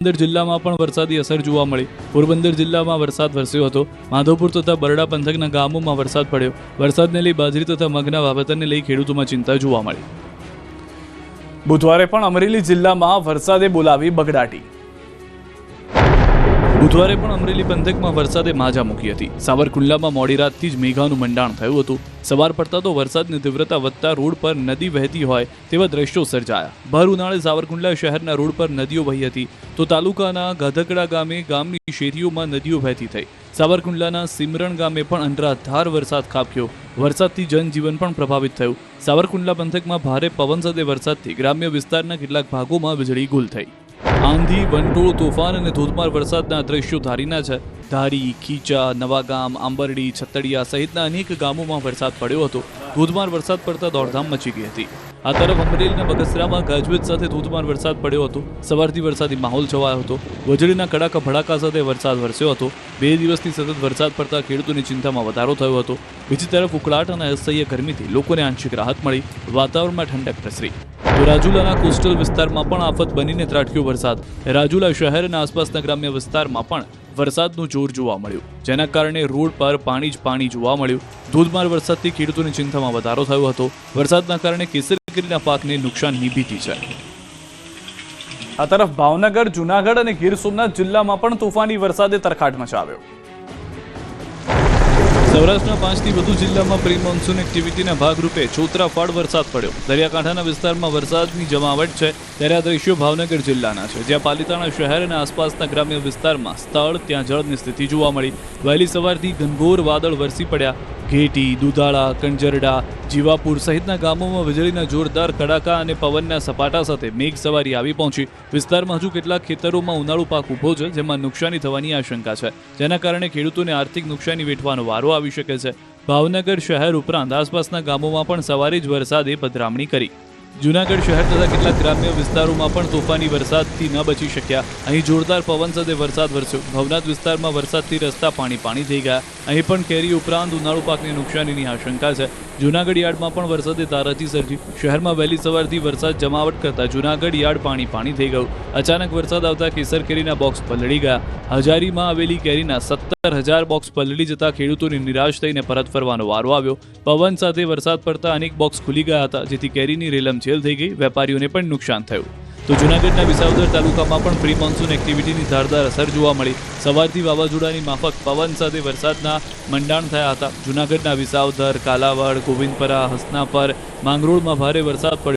પોરબંદર જિલ્લામાં પણ વરસાદી અસર જોવા મળી। પોરબંદર જિલ્લામાં વરસાદ વરસ્યો હતો। માધવપુર તથા બરડા પંથકના ગામોમાં વરસાદ પડ્યો। વરસાદને લઈ બાજરી તથા મગના વાવેતરને લઈ ખેડૂતોમાં ચિંતા જોવા મળી। બુધવારે પણ અમરેલી જિલ્લામાં વરસાદે બોલાવી બગડાટી। બુધવારે પણ અમરેલી પંથકમાં વરસાદે માજા મૂકી હતી। સાવરકુંડલામાં મોડી રાતથી જ મેઘાનું મંડાણ થયું હતું। સવાર પડતા તો વરસાદની તીવ્રતા વધતા રોડ પર નદી વહેતી હોય તેવા દ્રશ્યો સર્જાયા। ભર ઉનાળે સાવરકુંડલા શહેરના રોડ પર નદીઓ વહી હતી તો તાલુકાના ગાધકડા ગામની શેરીઓમાં નદીઓ વહેતી થઈ। સાવરકુંડલાના સિમરણ ગામે પણ અનરાધાર વરસાદ ખાબક્યો। વરસાદથી જનજીવન પણ પ્રભાવિત થયું। સાવરકુંડલા પંથકમાં ભારે પવન સાથે વરસાદથી ગ્રામ્ય વિસ્તારના કેટલાક ભાગોમાં વીજળી ગુલ થઈ। આંધી, વંટોળ, તોફાન અને ધોધમાર વરસાદના દ્રશ્યો ધારીના છે। ધારી, ખીચા, નવાગામ, આંબરડી, છતડિયા સહિતના અનેક ગામોમાં વરસાદ પડ્યો હતો। ધોધમાર વરસાદ પડતા દોડધામ મચી ગઈ હતી। આ તરફ અમરેલીના બગસરામાં ગાજવીજ સાથે ધોધમાર વરસાદ પડ્યો હતો। સવારથી વરસાદી માહોલ છવાયો હતો। વીજળીના કડાકા ભડાકા સાથે વરસાદ વરસ્યો હતો। 2 દિવસથી સતત વરસાદ પડતા ખેડૂતોની ચિંતામાં વધારો થયો હતો। બીજી તરફ ઉકળાટ અને અસહ્ય ગરમીથી લોકોને આંશિક રાહત મળી। વાતાવરણમાં ઠંડક પ્રસરી। તો રાજુલાના કોસ્ટલ વિસ્તારમાં પણ આફત બનીને ત્રાટક્યો વરસાદ। રાજુલા શહેર અને આસપાસના ગ્રામ્ય વિસ્તારમાં પણ વરસાદનું જોર જોવા મળ્યું, જેના કારણે રોડ પર પાણી જ પાણી જોવા મળ્યું। ધોધમાર વરસાદથી ખેડૂતોની ચિંતામાં વધારો થયો હતો। વરસાદના કારણે કેસરીના પાકને નુકસાનની ભીતિ છે। આ તરફ ભાવનગર, જૂનાગઢ અને ગીર સોમનાથ જિલ્લામાં પણ તોફાની વરસાદે તરખાટ મચાવ્યો। સૌરાષ્ટ્રના 5થી વધુ જિલ્લામાં પ્રી મોન્સૂન એક્ટિવિટીના ભાગરૂપે છોતરાફાડ વરસાદ પડ્યો। દરિયાકાંઠાના વિસ્તારમાં વરસાદની જમાવટ છે, ત્યારે આ દ્રશ્યો ભાવનગર જિલ્લાના છે, જ્યાં પાલિતાણા શહેર અને આસપાસના ગ્રામ્ય વિસ્તારમાં સ્થળ ત્યાં જળની સ્થિતિ જોવા મળી। વહેલી સવારથી ઘનઘોર વાદળ વરસી પડ્યા। ઘેટી, દુધાળા, કંજરડા, જીવાપુર સહિતના ગામોમાં વીજળીના જોરદાર કડાકા અને પવનના સપાટા સાથે મેઘ સવારી આવી પહોંચી। વિસ્તારમાં હજુ કેટલાક ખેતરોમાં ઉનાળુ પાક ઊભો છે, જેમાં નુકસાની થવાની આશંકા છે, જેના કારણે ખેડૂતોને આર્થિક નુકસાની વેઠવાનો વારો આવી શકે છે। ભાવનગર શહેર ઉપરાંત આસપાસના ગામોમાં પણ સવારે જ વરસાદે પધરામણી કરી। જૂનાગઢ શહેર તથા કેટલાક ગ્રામ્ય વિસ્તારોમાં પણ તોફાની વરસાદથી ન બચી શક્યા। અહીં જોરદાર પવન સાથે વરસાદ વરસ્યો। ભવનાથ વિસ્તારમાં વરસાદથી રસ્તા પાણી થઈ ગયા। અહીં પણ કેરી ઉપરાંત ઉનાળુ પાકની નુકસાનીની આશંકા છે। જૂનાગઢ યાર્ડમાં પણ વરસાદે તારાજી સર્જી। શહેરમાં વહેલી સવારથી વરસાદ જમાવટ કરતા જૂનાગઢ યાર્ડ પાણી થઈ ગયું। અચાનક વરસાદ આવતા કેસર કેરીના બોક્સ પલળી ગયા। હજારીમાં આવેલી કેરીના 17,000 બોક્સ પલળી જતા ખેડૂતોને નિરાશ થઈને પરત ફરવાનો વારો આવ્યો। પવન સાથે વરસાદ પડતા અનેક બોક્સ ખુલી ગયા હતા, જેથી કેરીની રેલમછેલ થઈ ગઈ। વેપારીઓને પણ નુકસાન થયું। તો જૂનાગઢના વિસાવદર તાલુકામાં પણ પ્રી મોન્સૂન એક્ટિવિટીની ધારદાર અસર જોવા મળી। સવારથી વાવાઝોડાની માફક પવન સાથે વરસાદના મંડાણ થયા હતા। જૂનાગઢના વિસાવદર, કાલાવડ, ગોવિંદપરા, હસનાપર, માંગરોળમાં ભારે વરસાદ પડ્યો।